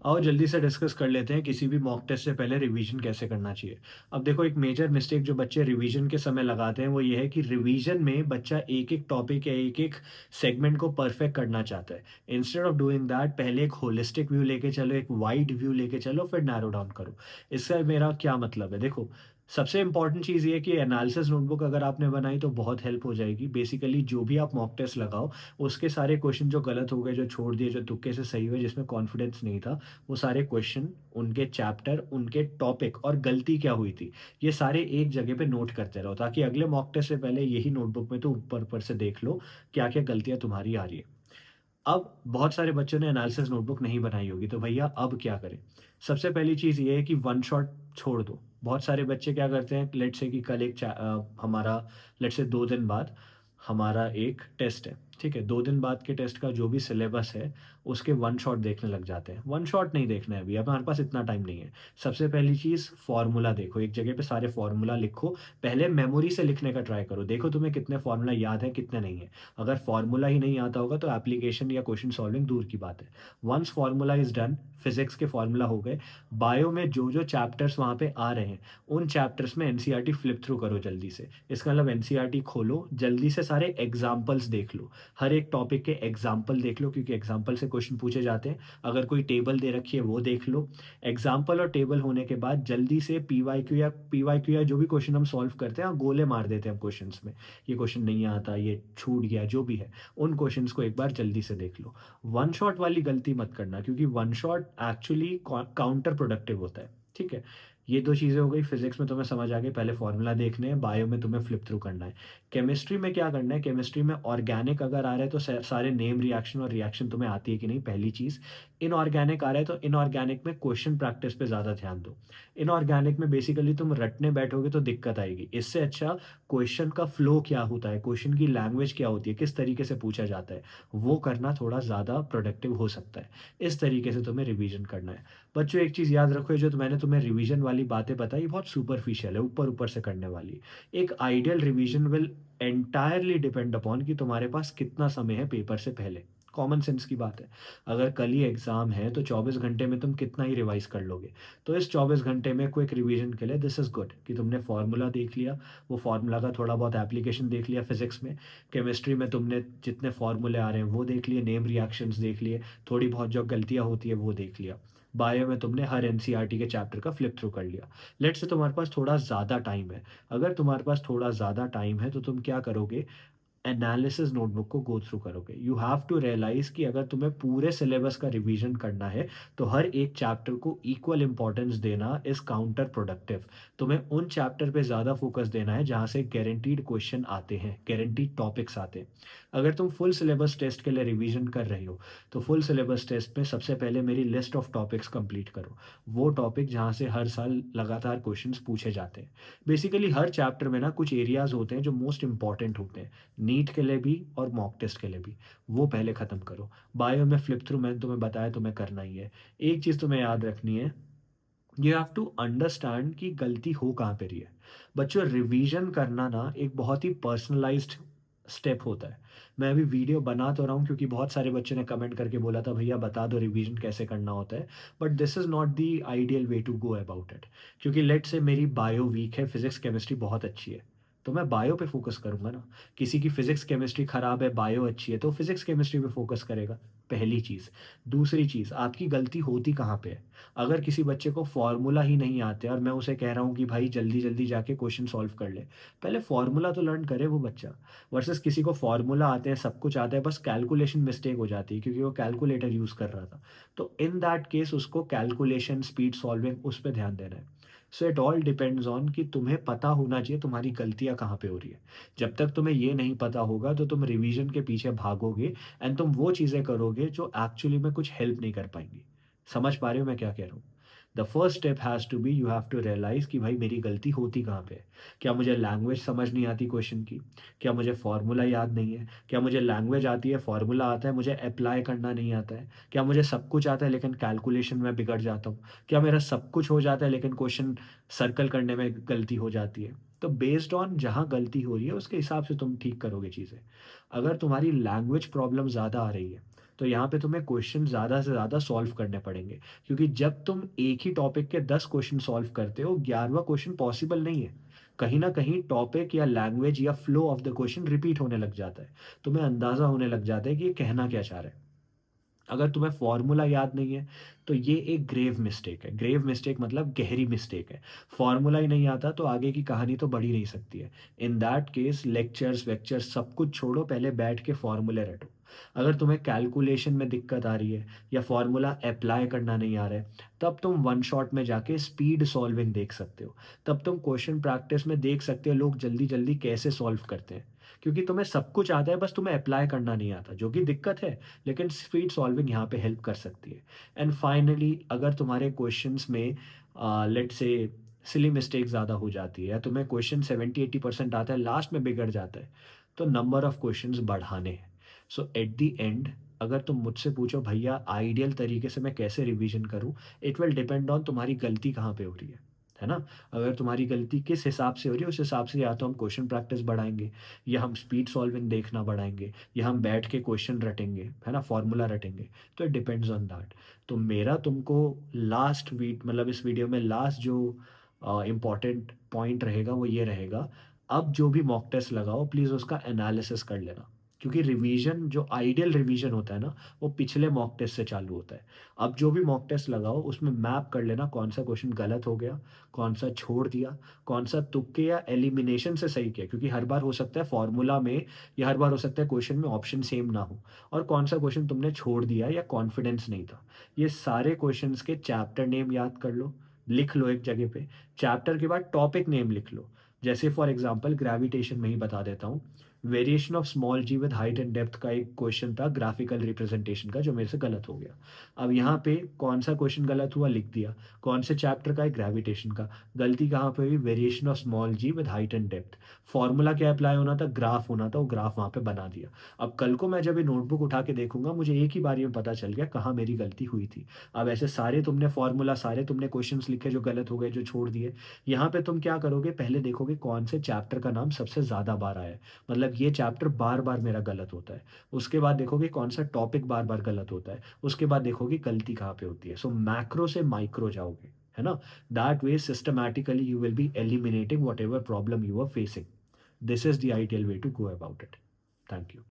आओ जल्दी से डिस्कस कर लेते हैं किसी भी मॉक टेस्ट से पहले रिवीजन कैसे करना चाहिए। अब देखो, एक मेजर मिस्टेक जो बच्चे रिवीजन के समय लगाते हैं वो ये है कि रिवीजन में बच्चा एक-एक टॉपिक या एक-एक सेगमेंट को परफेक्ट करना चाहता है। इंस्टेड ऑफ डूइंग दैट पहले एक होलिस्टिक व्यू लेके चलो, एक वाइड व्यू लेके चलो, फिर नैरो डाउन करो। इससे मेरा क्या मतलब है? देखो, सबसे इम्पोर्टेंट चीज़ ये है कि एनालिसिस नोटबुक अगर आपने बनाई तो बहुत हेल्प हो जाएगी। बेसिकली जो भी आप मॉक टेस्ट लगाओ, उसके सारे क्वेश्चन जो गलत हो गए, जो छोड़ दिए, जो तुक्के से सही हुए, जिसमें कॉन्फिडेंस नहीं था, वो सारे क्वेश्चन, उनके चैप्टर, उनके टॉपिक और गलती क्या हुई थी, ये सारे एक जगह पे नोट करते रहो ताकि अगले मॉक टेस्ट से पहले यही नोटबुक में तो ऊपर-ऊपर से देख लो, क्या-क्या गलतियाँ तुम्हारी आ रही है। अब बहुत सारे बच्चों ने एनालिसिस नोटबुक नहीं बनाई होगी, तो भैया अब क्या करें? सबसे पहली चीज़ ये है कि वन शॉट छोड़ दो। बहुत सारे बच्चे क्या करते हैं, लेट्स से कि कल हमारा लेट्स से 2 दिन बाद हमारा एक टेस्ट है, ठीक है? 2 दिन बाद के टेस्ट का जो भी सिलेबस है, उसके वन शॉट देखने लग जाते हैं। वन शॉट नहीं देखना है अभी, अब हमारे पास इतना टाइम नहीं है। सबसे पहली चीज़ फ़ॉर्मूला देखो, एक जगह पे सारे फ़ॉर्मूला लिखो, पहले मेमोरी से लिखने का ट्राई करो। देखो तुम्हें कितने फ़ॉर्मूला याद हैं, कितने नहीं हैं। अगर फ़ॉर्मूला ही नहीं आता होगा तो एप्लीकेशन या क्वेश्चन सॉल्विंग दूर की बात है। Once formula is done, physics के फ़ॉर्मूला हो गए, बायो में जो-जो चैप्टर्स वहाँ पे आ रहे हैं, उन चैप्टर्स में एनसीईआरटी फ्लिप थ्रू करो जल्दी से। इसका मतलब एनसीईआरटी खोलो, जल्दी से सारे एग्ज़ाम्पल्स देख लो। हर एक टॉपिक के एग्ज़ाम्पल देख लो क्योंकि एग्ज़ाम्पल से क्वेश्चन पूछे जाते हैं। अगर कोई टेबल दे रखी है वो देख लो। एग्ज़ाम्पल और टेबल होने के बाद जल्दी से पीवाईक्यू या जो भी क्वेश्चन हम सॉल्व करते हैं, गोले मार देते हैं हम क्वेश्चंस में। ये क्वेश्चन नहीं आता, ये छूट गया, जो भी है, उन क्वेश्चंस को एक बार जल्दी से देख लो। वन शॉट वाली गलती मत करना क्योंकि one shot actually counter productive होता है, ठीक है? ये 2 चीज़ें हो गई, फिज़िक्स में तुम्हें समझ आ गई, पहले फ़ॉर्मूला देखने हैं, बायो में तुम्हें फ्लिप थ्रू करना है। केमिस्ट्री में क्या करना है, केमिस्ट्री में ऑर्गेनिक अगर आ रहा है तो सारे नेम रिएक्शन और रिएक्शन तुम्हें आती है कि नहीं, पहली चीज़। इनऑर्गेनिक आ रहा है तो इनऑर्गेनिक में क्वेश्चन प्रैक्टिस पे ज़्यादा ध्यान दो। इनऑर्गेनिक में बेसिकली तुम रटने बैठोगे तो दिक्कत आएगी। इससे अच्छा क्वेश्चन का फ्लो क्या होता है, क्वेश्चन की लैंग्वेज क्या होती है, किस तरीके से पूछा जाता है, वो करना थोड़ा ज़्यादा प्रोडक्टिव हो सकता है। इस तरीके से तुम्हें रिवीजन करना है। बच्चों, एक चीज़ याद रखो, ये जो मैंने तुम्हें रिवीजन वाली बातें बताई, बहुत सुपरफिशियल है, ऊपर-ऊपर से करने वाली। एक ideal revision will entirely depend upon कि तुम्हारे पास कितना समय है पेपर से पहले। कॉमन सेंस की बात है। अगर कल ही एग्ज़ाम है तो 24 घंटे में तुम कितना ही रिवाइज़ कर लोगे। तो इस 24 घंटे में क्विक रिवीजन के लिए दिस इज़ गुड कि तुमने फ़ॉर्मूला देख लिया, वो फ़ॉर्मूला का थोड़ा बहुत एप्लीकेशन देख लिया फिज़िक्स में, केमिस्ट्री में तुमने जितने फ़ॉर्मूले आ रहे हैं वो देख लिए, नेम रिएक्शंस देख लिए, थोड़ी बहुत जो गलतियाँ होती है वो देख लिया। बायो में तुमने हर एनसीईआरटी के चैप्टर का फ्लिप थ्रू कर लिया। लेट्स से तुम्हारे पास थोड़ा ज़्यादा टाइम है। अगर तुम्हारे पास थोड़ा ज़्यादा टाइम है तो तुम क्या करोगे, एनालिसिस नोटबुक को गो थ्रू करोगे। यू हैव टू रियलाइज़ कि अगर तुम्हें पूरे सिलेबस का रिवीजन करना है, तो हर एक चैप्टर को इक्वल इम्पोर्टेंस देना इज़ काउंटर प्रोडक्टिव। तुम्हें उन चैप्टर पे ज़्यादा फ़ोकस देना है जहाँ से गारंटीड क्वेश्चन आते हैं, गारंटीड टॉपिक्स आते हैं। अगर तुम फुल सिलेबस टेस्ट के लिए रिवीजन कर रहे हो, तो फुल सिलेबस टेस्ट में सबसे पहले मेरी लिस्ट ऑफ टॉपिक्स कंप्लीट करो। वो टॉपिक जहाँ से हर साल लगातार क्वेश्चंस पूछे जाते हैं। बेसिकली हर चैप्टर में ना कुछ एरियाज़ होते हैं जो मोस्ट इम्पोर्टेंट होते हैं। नीट के लिए भी और मॉक टेस्ट के लिए भी, वो पहले ख़त्म करो। बायो में फ्लिप थ्रू मैंने तुम्हें बताया, तुम्हें करना ही है। एक चीज़ तुम्हें याद रखनी है, यू हैव टू अंडरस्टैंड कि गलती हो कहाँ पे रही है। बच्चों, रिवीजन करना ना एक बहुत ही पर्सनलाइज्ड स्टेप होता है। मैं अभी वीडियो बना तो रहा हूँ क्योंकि बहुत सारे बच्चों ने कमेंट करके बोला था भैया बता दो रिवीजन कैसे करना होता है, but this is not the ideal way to go about it. क्योंकि लेट्स से मेरी बायो वीक है, फिजिक्स केमिस्ट्री बहुत अच्छी है, तो मैं बायो पे फोकस करूंगा ना। किसी की फिजिक्स केमिस्ट्री खराब है, बायो अच्छी है, तो फिजिक्स केमिस्ट्री पे फोकस करेगा। पहली चीज़। दूसरी चीज़, आपकी गलती होती कहाँ पे है? अगर किसी बच्चे को फ़ॉर्मूला ही नहीं आते और मैं उसे कह रहा हूँ कि भाई जल्दी-जल्दी जाके क्वेश्चन सॉल्व कर ले। पहले फ़ॉर्मूला तो लर्न करे वो बच्चा, वर्सेस किसी को फ़ॉर्मूला आते हैं, सब कुछ आता है, बस कैलकुलेशन मिस्टेक हो जाती है क्योंकि वो कैलकुलेटर यूज़ कर रहा था। तो इन दैट केस उसको कैलकुलेशन, स्पीड सॉल्विंग, उस पे ध्यान देना है। So it all depends on कि तुम्हें पता होना चाहिए तुम्हारी गलतियाँ कहाँ पे हो रही है। जब तक तुम्हें ये नहीं पता होगा तो तुम रिवीजन के पीछे भागोगे एंड तुम वो चीज़ें करोगे जो एक्चुअली में कुछ हेल्प नहीं कर पाएँगी। समझ पा रहे हो मैं क्या कह रहा हूँ? The first step has to be, you have to realise कि भाई मेरी गलती होती कहाँ पे है? क्या मुझे लैंग्वेज समझ नहीं आती क्वेश्चन की? क्या मुझे फ़ॉर्मूला याद नहीं है? क्या मुझे लैंग्वेज आती है, फ़ॉर्मूला आता है, मुझे अप्लाई करना नहीं आता है? क्या मुझे सब कुछ आता है लेकिन कैलकुलेशन में बिगड़ जाता हूँ? क्या मेरा सब कुछ हो जाता है लेकिन क्वेश्चन सर्कल करने में गलती हो जाती है? तो बेस्ड ऑन जहाँ गलती हो रही है उसके हिसाब से तुम ठीक करोगे चीज़ें। अगर तुम्हारी लैंग्वेज प्रॉब्लम ज़्यादा आ रही है, तो यहाँ पे तुम्हें क्वेश्चन ज़्यादा से ज़्यादा सॉल्व करने पड़ेंगे, क्योंकि जब तुम एक ही टॉपिक के 10 क्वेश्चन सॉल्व करते हो, 11वां क्वेश्चन पॉसिबल नहीं है। कहीं न कहीं टॉपिक या लैंग्वेज या flow of the question repeat होने लग जाता है। तुम्हें अंदाज़ा होने लग जाता है कि ये कहना क्या चाह रहा है। अगर तुम्हें फ़ॉर्मूला याद नहीं है, तो ये एक ग्रेव मिस्टेक है। ग्रेव मिस्टेक मतलब गहरी मिस्टेक है। फ़ॉर्मूला ही नहीं आता तो आगे की कहानी तो बढ़ ही नहीं सकती है। इन दैट केस लेक्चर्स वेक्चर्स सब कुछ छोड़ो, पहले बैठ के फ़ॉर्मूले रटो। अगर तुम्हें कैलकुलेशन में दिक्कत आ रही है या फ़ॉर्मूला अप्लाई करना नहीं आ रहा है, तब तुम वन शॉट में जाके स्पीड सॉल्विंग देख सकते हो। तब तुम क्वेश्चन प्रैक्टिस में देख सकते हो लोग जल्दी-जल्दी कैसे सॉल्व करते हैं। क्योंकि तुम्हें सब कुछ आता है, बस तुम्हें अप्लाई करना नहीं आता, जो कि दिक्कत है। लेकिन स्पीड सॉल्विंग यहाँ पे हेल्प कर सकती है। एंड फाइनली अगर तुम्हारे क्वेश्चंस में लेट्स से सिली मिस्टेक ज़्यादा हो जाती है या तुम्हें क्वेश्चन 70-80% आता है, लास्ट में बिगड़ जाता है, तो नंबर ऑफ क्वेश्चंस बढ़ाने हैं। सो एट द एंड अगर तुम मुझसे पूछो भैया आइडियल तरीके से मैं कैसे रिवीजन करूँ, इट विल डिपेंड ऑन तुम्हारी गलती कहाँ पे हो रही है ना? अगर तुम्हारी गलती किस हिसाब से हो रही है, उस हिसाब से या तो हम क्वेश्चन प्रैक्टिस बढ़ाएँगे या हम स्पीड सॉल्विंग देखना बढ़ाएँगे या हम बैठ के क्वेश्चन रटेंगे, है ना? फ़ॉर्मूला रटेंगे, तो इट डिपेंड्स ऑन दैट। तो मेरा तुमको लास्ट मतलब इस वीडियो में लास्ट जो इम्पोर्टेंट पॉइंट रहेगा वो ये रहेगा, अब जो भी मॉक टेस्ट लगाओ प्लीज़ उसका एनालिसिस कर लेना। क्योंकि रिवीजन जो आइडियल रिवीजन होता है ना, वो पिछले मॉक टेस्ट से चालू होता है। अब जो भी मॉक टेस्ट लगाओ उसमें मैप कर लेना कौन-सा क्वेश्चन गलत हो गया, कौन-सा छोड़ दिया, कौन-सा तुक्के या एलिमिनेशन से सही किया, क्योंकि हर बार हो सकता है फ़ॉर्मूला में या हर बार हो सकता है क्वेश्चन में ऑप्शन सेम ना हो, और कौन-सा क्वेश्चन तुमने छोड़ दिया या कॉन्फिडेंस नहीं था। ये सारे क्वेश्चंस के चैप्टर नेम याद कर लो, लिख लो एक जगह पे, चैप्टर के बाद टॉपिक नेम लिख लो। जैसे फॉर एग्ज़ाम्पल ग्रेविटेशन में ही बता देता हूँ, variation of small g with height and depth का एक क्वेश्चन था ग्राफिकल रिप्रेजेंटेशन का, जो मेरे से गलत हो गया। अब यहाँ पे कौन-सा क्वेश्चन गलत हुआ लिख दिया, कौन से चैप्टर का है ग्रेविटेशन का, गलती कहाँ पे हुई variation of small g with height and depth, formula क्या अप्लाई होना था, ग्राफ होना था, वो ग्राफ वहाँ पे बना दिया। अब कल को मैं जब ये नोटबुक उठा के देखूँगा, मुझे एक ही बारी में पता चल गया कहाँ मेरी गलती हुई थी। अब ऐसे सारे तुमने फॉर्मूला, सारे तुमने क्वेश्चंस लिखे जो गलत हो गए, जो छोड़ दिए, यहाँ पे तुम क्या करोगे, पहले देखोगे कौन से चैप्टर का नाम सबसे ज़्यादा बार आया है, मतलब ये चैप्टर बार-बार मेरा गलत होता है। उसके बाद देखोगे कौन-सा टॉपिक बार-बार गलत होता है, उसके बाद देखोगे गलती कहाँ पे होती है। सो मैक्रो से माइक्रो जाओगे, है ना? That way systematically you will be eliminating whatever problem you are facing. This is the ideal way to go about it. Thank you.